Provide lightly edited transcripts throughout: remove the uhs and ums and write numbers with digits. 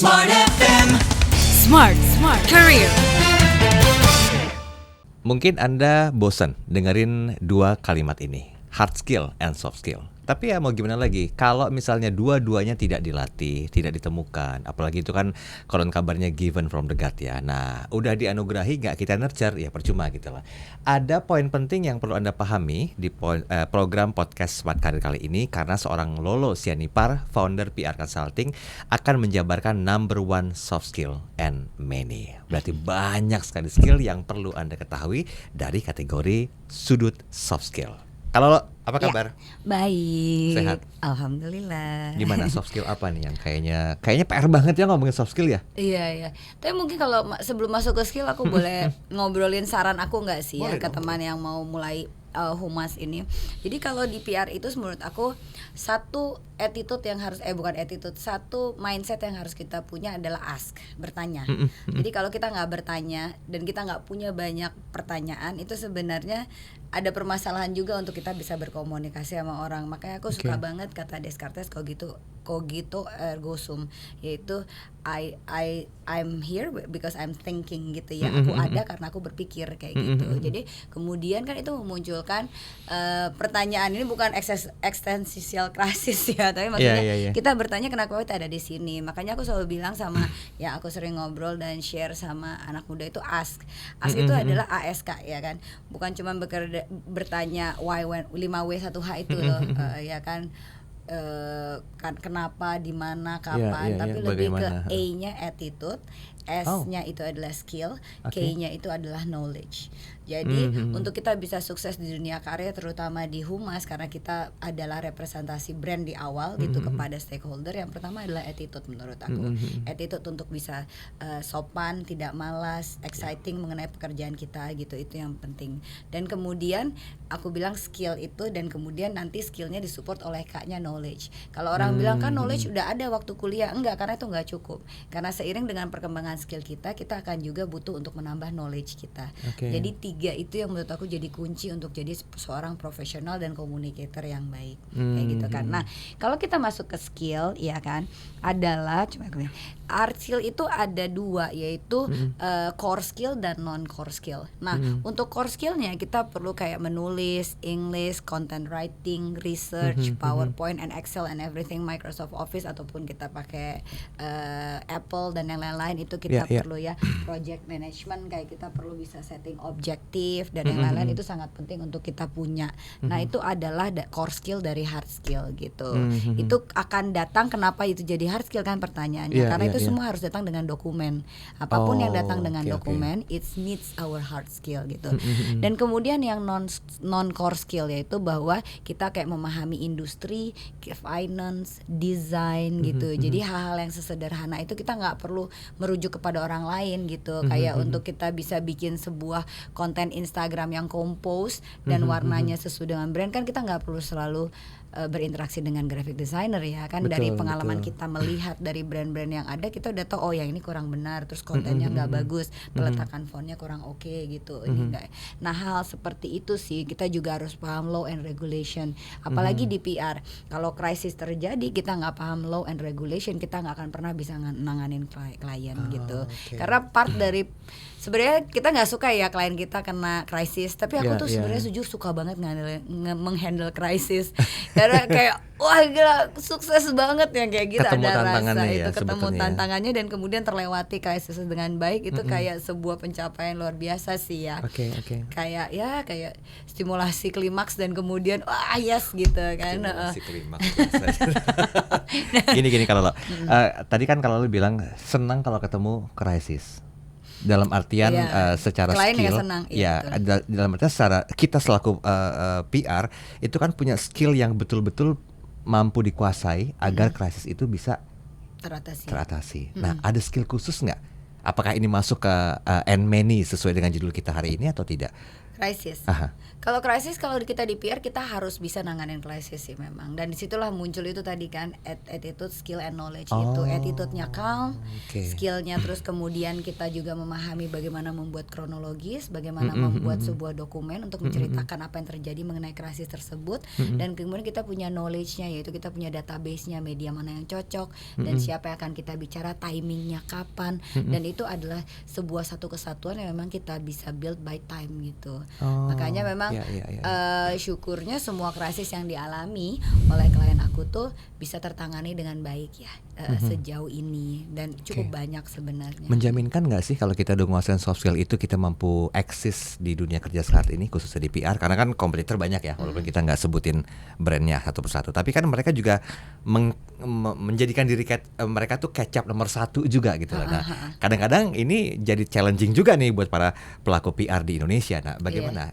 Smart FM. Smart Career. Mungkin Anda bosan dengerin dua kalimat ini, hard skill and soft skill. Tapi ya mau gimana lagi, kalau misalnya dua-duanya tidak dilatih, tidak ditemukan, apalagi itu kan konon kabarnya given from the God ya. Nah, udah dianugerahi nggak kita nurture, ya percuma gitu lah. Ada poin penting yang perlu Anda pahami di program podcast Smart Career kali ini, karena seorang Lolo Sianipar, founder PR Consulting, akan menjabarkan number one soft skill and many. Berarti banyak sekali skill yang perlu Anda ketahui dari kategori sudut soft skill. Kalau lo, apa kabar? Baik. Sehat? Alhamdulillah. Gimana soft skill apa nih yang kayaknya PR banget ya ngomongin soft skill ya? Iya. Tapi mungkin kalau sebelum masuk ke skill aku boleh ngobrolin saran aku nggak sih Boleh ya ke dong. teman yang mau mulai humas ini. Jadi kalau di PR itu menurut aku satu attitude yang harus satu mindset yang harus kita punya adalah ask, bertanya. Jadi kalau kita nggak bertanya dan kita nggak punya banyak pertanyaan, itu sebenarnya ada permasalahan juga untuk kita bisa berkomunikasi sama orang. Makanya aku suka banget kata Descartes, cogito ergo sum, yaitu I'm here because I'm thinking gitu ya. Aku ada karena aku berpikir kayak gitu. Jadi kemudian kan itu memunculkan pertanyaan, ini bukan existential crisis ya, tapi maksudnya kita bertanya kenapa kita ada di sini. Makanya aku selalu bilang sama ya, aku sering ngobrol dan share sama anak muda itu ask itu adalah ASK ya kan, bukan cuma bertanya why, when, 5W1H itu loh, ya kan. Kan kenapa, di mana, kapan, tapi lebih bagaimana? ke A-nya attitude, S-nya itu adalah skill, K-nya itu adalah knowledge. Jadi untuk kita bisa sukses di dunia karya, terutama di humas, karena kita adalah representasi brand di awal gitu kepada stakeholder, yang pertama adalah attitude menurut aku. Attitude untuk bisa sopan, tidak malas, exciting mengenai pekerjaan kita gitu, itu yang penting. Dan kemudian aku bilang skill itu, dan kemudian nanti skillnya disupport oleh K-nya knowledge. Kalau orang bilang kan knowledge udah ada waktu kuliah, enggak, karena itu enggak cukup. Karena seiring dengan perkembangan skill kita akan juga butuh untuk menambah knowledge kita. Jadi 3 itu yang menurut aku jadi kunci untuk jadi seorang profesional dan communicator yang baik, kayak gitu kan. Nah, kalau kita masuk ke skill, ya kan, adalah art skill itu ada 2, yaitu core skill dan non core skill. Nah, untuk core skillnya kita perlu kayak menulis, English, content writing, research, PowerPoint and Excel and everything, Microsoft Office, ataupun kita pakai Apple dan yang lain-lain, itu kita perlu ya. Project management, kayak kita perlu bisa setting objektif dan yang lain-lain, itu sangat penting untuk kita punya. Nah, itu adalah core skill dari hard skill gitu. Itu akan datang, kenapa itu jadi hard skill kan pertanyaannya, karena itu semua harus datang dengan dokumen. Apapun yang datang dengan dokumen, it needs our hard skill gitu. Dan kemudian yang non core skill, yaitu bahwa kita kayak memahami industri, finance, design gitu. Jadi hal-hal yang sesederhana itu kita nggak perlu merujuk kepada orang lain gitu. Kayak untuk kita bisa bikin sebuah konten Instagram yang compose dan warnanya sesuai dengan brand, kan kita nggak perlu selalu berinteraksi dengan graphic designer ya kan. Dari pengalaman kita melihat dari brand-brand yang ada, kita udah tahu oh yang ini kurang benar, terus kontennya nggak bagus, peletakan fontnya kurang oke gitu, ini enggak. Nah, hal seperti itu sih kita juga harus paham law and regulation, apalagi di PR. Kalau krisis terjadi kita nggak paham law and regulation, kita nggak akan pernah bisa nanganin klien gitu. Karena part dari sebenarnya kita nggak suka ya klien kita kena krisis, tapi aku tuh sebenarnya jujur suka banget menghandle krisis. Karena kayak wah gila, sukses banget yang kayak gitu, ketemu ada rasa tantangannya itu, ya, ketemu sebetulnya. tantangannya dan kemudian terlewati krisis dengan baik, itu kayak sebuah pencapaian luar biasa sih ya. Kayak stimulasi klimaks dan kemudian wah yes gitu kan. Stimulasi klimaks. Gini kalau lo tadi kan kalau lo bilang senang kalau ketemu krisis. Dalam artian secara klien skill, senang, dalam artian secara kita selaku PR itu kan punya skill yang betul-betul mampu dikuasai agar krisis itu bisa teratasi. Nah, ada skill khusus nggak? Apakah ini masuk ke and many sesuai dengan judul kita hari ini atau tidak? Krisis. Aha. Kalau krisis, kalau kita di PR kita harus bisa nanganin krisis sih memang. Dan disitulah muncul itu tadi kan attitude, skill, and knowledge. Itu attitude-nya calm, skill-nya terus kemudian kita juga memahami bagaimana membuat kronologis, bagaimana membuat sebuah dokumen untuk menceritakan apa yang terjadi mengenai krisis tersebut. Dan kemudian kita punya knowledge-nya, yaitu kita punya database-nya, media mana yang cocok, dan siapa yang akan kita bicara, timingnya kapan. Dan itu adalah sebuah satu kesatuan yang memang kita bisa build by time gitu. Makanya memang syukurnya semua krisis yang dialami oleh klien aku tuh bisa tertangani dengan baik ya sejauh ini, dan cukup banyak sebenarnya. Menjaminkan nggak sih kalau kita udah menguasai soft skill itu kita mampu eksis di dunia kerja saat ini, khususnya di PR? Karena kan kompetitor banyak ya, walaupun kita nggak sebutin brandnya satu persatu, tapi kan mereka juga menjadikan diri mereka tuh catch up nomor 1 juga gitu lah. Nah, kadang-kadang ini jadi challenging juga nih buat para pelaku PR di Indonesia. Nah, bagaimana?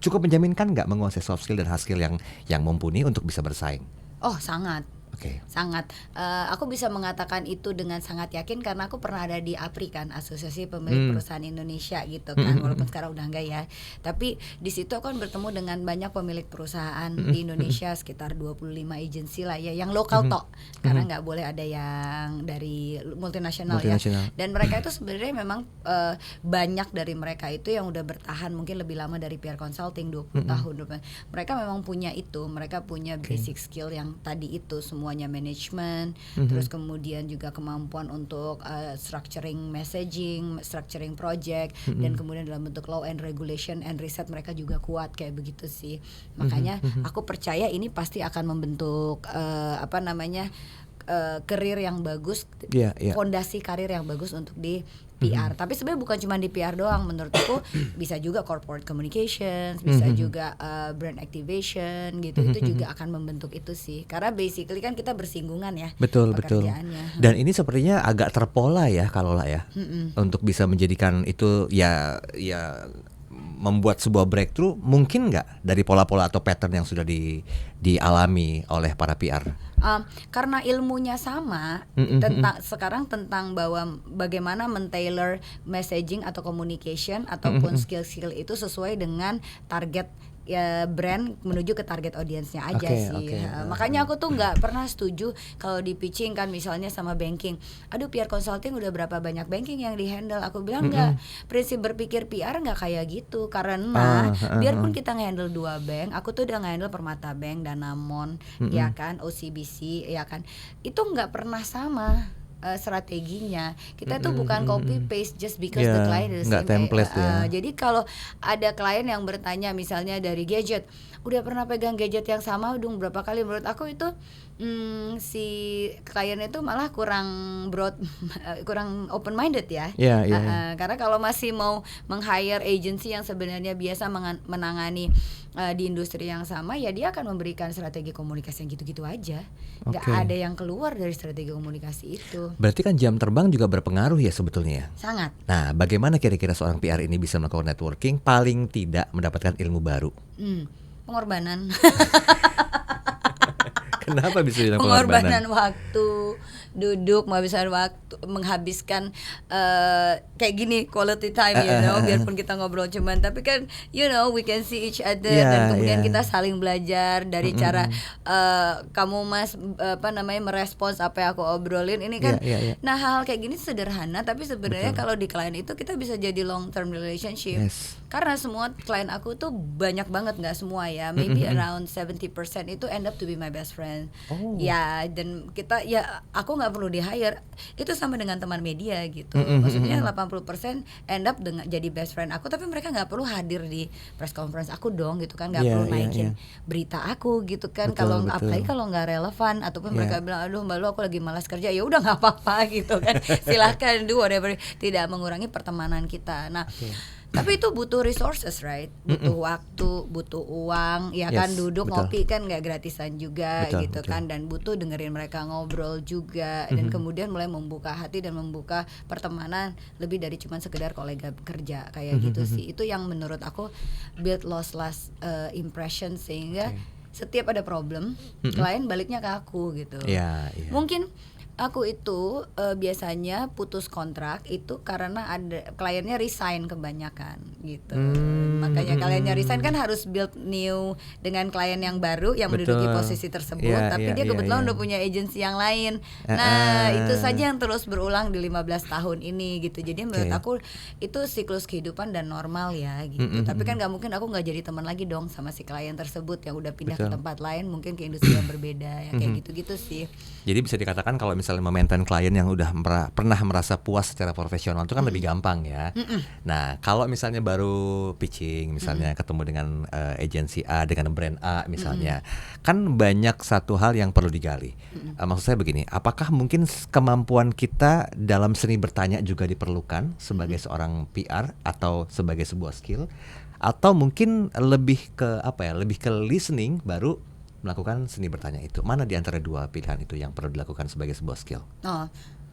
Cukup menjaminkan nggak menguasai soft skill dan hard skill yang mumpuni untuk bisa bersaing? Oh, sangat. Okay. Sangat, aku bisa mengatakan itu dengan sangat yakin karena aku pernah ada di APRI kan, Asosiasi Pemilik Perusahaan Indonesia gitu kan, walaupun sekarang udah enggak ya. Tapi di situ aku kan bertemu dengan banyak pemilik perusahaan di Indonesia, sekitar 25 agensi lah ya, yang lokal tok, karena nggak boleh ada yang dari multinasional ya. Dan mereka itu sebenarnya memang banyak dari mereka itu yang udah bertahan mungkin lebih lama dari PR Consulting 20 tahun. Mereka memang punya itu, mereka punya basic skill yang tadi itu semuanya manajemen, terus kemudian juga kemampuan untuk structuring messaging, structuring project, dan kemudian dalam bentuk law and regulation and riset mereka juga kuat kayak begitu sih. Makanya aku percaya ini pasti akan membentuk karir yang bagus, fondasi karir yang bagus untuk di PR. Tapi sebenarnya bukan cuma di PR doang, menurut aku bisa juga corporate communications, bisa juga brand activation gitu. Itu juga akan membentuk itu sih. Karena basically kan kita bersinggungan ya. Betul. Dan ini sepertinya agak terpola ya kalau lah ya. Untuk bisa menjadikan itu ya membuat sebuah breakthrough, mungkin nggak dari pola-pola atau pattern yang sudah dialami oleh para PR? Karena ilmunya sama, sekarang tentang bahwa bagaimana men-tailor messaging atau communication ataupun skill-skill itu sesuai dengan target ya brand menuju ke target audiensnya aja sih. Makanya aku tuh nggak pernah setuju kalau di pitching kan misalnya sama banking. Aduh, PR consulting udah berapa banyak banking yang dihandle. Aku bilang nggak, prinsip berpikir PR nggak kayak gitu. Karena biarpun kita ngehandle 2 bank, aku tuh udah ngehandle Permata Bank, Danamon, ya kan, OCBC, ya kan. Itu nggak pernah sama strateginya. Kita tuh bukan copy paste just because the client is nggak template ya. Jadi kalau ada klien yang bertanya misalnya dari gadget, udah pernah pegang gadget yang sama dong berapa kali, menurut aku itu si klien itu malah kurang broad, kurang open minded ya. Karena kalau masih mau meng-hire agency yang sebenarnya biasa menangani di industri yang sama, ya dia akan memberikan strategi komunikasi yang gitu-gitu aja. Nggak ada yang keluar dari strategi komunikasi itu. Berarti kan jam terbang juga berpengaruh ya sebetulnya. Sangat. Nah, bagaimana kira-kira seorang PR ini bisa melakukan networking paling tidak mendapatkan ilmu baru? Pengorbanan. Kenapa bisa bilang pengorbanan waktu, duduk menghabiskan kayak gini quality time, biarpun kita ngobrol cuman, tapi kan we can see each other, dan kemudian kita saling belajar dari cara kamu mas merespons apa yang aku obrolin ini kan. Nah, hal kayak gini sederhana, tapi sebenarnya kalau di klien itu kita bisa jadi long term relationship. Karena semua klien aku tuh banyak banget, nggak semua ya, maybe around 70% itu end up to be my best friend. Ya, dan kita aku nggak perlu di hire, itu sama dengan teman media gitu. Maksudnya 80% end up dengan jadi best friend aku, tapi mereka nggak perlu hadir di press conference aku dong gitu kan, nggak perlu naikin berita aku gitu kan. Kalau apalagi kalau nggak relevan, ataupun mereka bilang aduh Mbak Lu aku lagi malas kerja, ya udah nggak apa-apa gitu kan. Silahkan do whatever, tidak mengurangi pertemanan kita. Nah, tapi itu butuh resources, right? Butuh waktu, butuh uang, ya kan, duduk ngopi kan nggak gratisan juga kan, dan butuh dengerin mereka ngobrol juga, dan kemudian mulai membuka hati dan membuka pertemanan lebih dari cuma sekedar kolega kerja kayak gitu sih. Itu yang menurut aku build lossless impression, sehingga setiap ada problem klien baliknya ke aku gitu. Mungkin aku itu biasanya putus kontrak itu karena ada kliennya resign kebanyakan gitu. Makanya kliennya resign kan harus build new dengan klien yang baru yang menduduki Betul. posisi tersebut, Iya, tapi iya, dia iya, kebetulan iya. udah punya agensi yang lain. Nah, itu saja yang terus berulang di 15 tahun ini gitu. Jadi menurut aku itu siklus kehidupan dan normal ya gitu. Tapi kan nggak mungkin aku nggak jadi teman lagi dong sama si klien tersebut yang udah pindah ke Betul. tempat lain, mungkin ke industri yang berbeda ya kayak gitu-gitu sih. Jadi bisa dikatakan kalau misalnya memaintain klien yang udah pernah merasa puas secara profesional itu kan lebih gampang ya. Nah, kalau misalnya baru pitching, misalnya ketemu dengan agensi A dengan brand A misalnya, kan banyak satu hal yang perlu digali. Maksud saya begini, apakah mungkin kemampuan kita dalam seni bertanya juga diperlukan sebagai seorang PR atau sebagai sebuah skill, atau mungkin lebih ke apa ya, lebih ke listening baru melakukan seni bertanya itu? Mana di antara dua pilihan itu yang perlu dilakukan sebagai sebuah skill? Oh,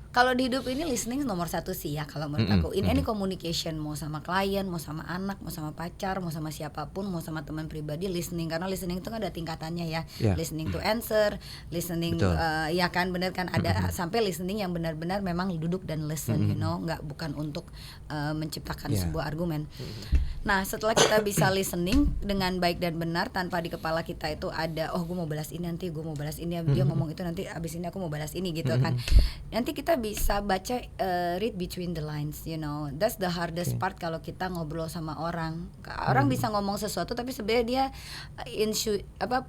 kalau di hidup ini listening nomor satu sih ya kalau menurut aku. In any communication, mau sama klien, mau sama anak, mau sama pacar, mau sama siapapun, mau sama teman pribadi, listening. Karena listening itu kan ada tingkatannya ya. Yeah. Listening to answer, listening ya kan benar kan ada sampai listening yang benar-benar memang duduk dan listen, you know, bukan untuk menciptakan sebuah argumen. Nah, setelah kita bisa listening dengan baik dan benar tanpa di kepala kita itu ada gue mau balas ini nanti, gue mau balas ini, dia ngomong itu nanti abis ini aku mau balas ini gitu kan. Nanti kita bisa baca read between the lines, you know. That's the hardest part kalau kita ngobrol sama orang. Orang bisa ngomong sesuatu tapi sebenarnya dia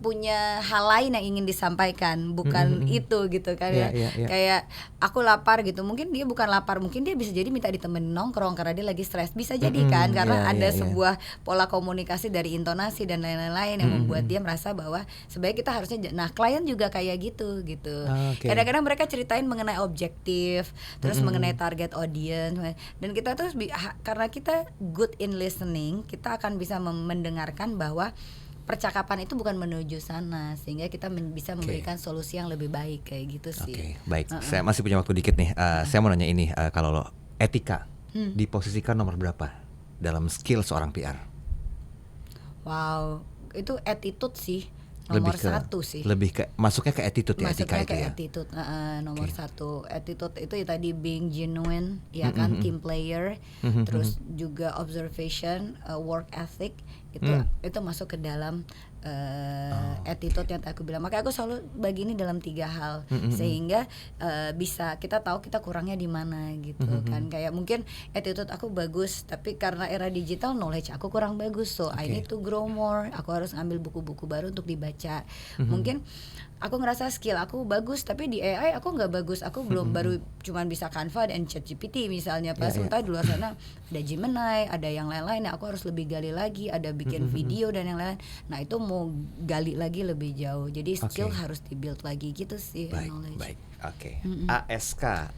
punya hal lain yang ingin disampaikan, bukan itu gitu kan ya. Kayak aku lapar gitu. Mungkin dia bukan lapar, mungkin dia bisa jadi minta ditemenin nongkrong karena dia lagi stres. Bisa jadi kan karena ada sebuah pola komunikasi dari intonasi dan lain-lain yang membuat dia merasa bahwa sebenarnya kita harusnya klien juga kayak gitu. Kadang-kadang mereka ceritain mengenai objektif, terus mengenai target audience, dan kita terus karena kita good in listening, kita akan bisa mendengarkan bahwa percakapan itu bukan menuju sana, sehingga kita bisa memberikan solusi yang lebih baik kayak gitu sih. Baik. Saya masih punya waktu dikit nih. Saya mau nanya ini, kalau etika diposisikan nomor berapa dalam skill seorang PR? Wow, itu attitude sih. Nomor satu sih. Lebih ke masuknya ke attitude ya, etika itu ya. Attitude, nomor satu. Attitude itu ya tadi being genuine, ya kan, team player, terus juga observation, work ethic itu masuk ke dalam attitude yang aku bilang. Makanya aku selalu bagi ini dalam 3 hal sehingga bisa kita tahu kita kurangnya di mana gitu kan. Kayak mungkin attitude aku bagus tapi karena era digital knowledge aku kurang bagus, so I need to grow more. Aku harus ambil buku-buku baru untuk dibaca. Mungkin aku ngerasa skill aku bagus tapi di AI aku nggak bagus. Aku belum baru cuman bisa Canva dan ChatGPT misalnya. Pas sementara di luar sana ada Gemini, ada yang lain-lain. Aku harus lebih gali lagi, ada bikin video dan yang lain. Nah, itu mau gali lagi lebih jauh. Jadi skill harus di-build lagi gitu sih. Baik. ASK,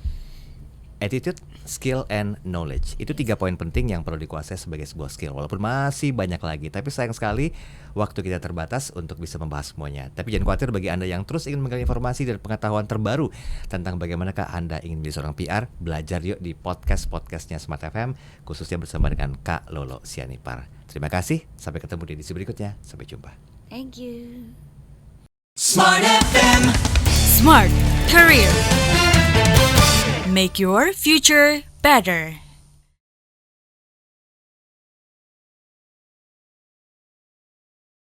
attitude, skill, and knowledge. Itu 3 poin penting yang perlu dikuasai sebagai sebuah skill. Walaupun masih banyak lagi, tapi sayang sekali waktu kita terbatas untuk bisa membahas semuanya. Tapi jangan khawatir bagi Anda yang terus ingin menggali informasi dan pengetahuan terbaru tentang bagaimanakah Anda ingin menjadi seorang PR, belajar yuk di podcastnya Smart FM, khususnya bersama dengan Kak Lolo Sianipar. Terima kasih, sampai ketemu di edisi berikutnya. Sampai jumpa. Thank you. Smart FM. Smart Career. Make your future better.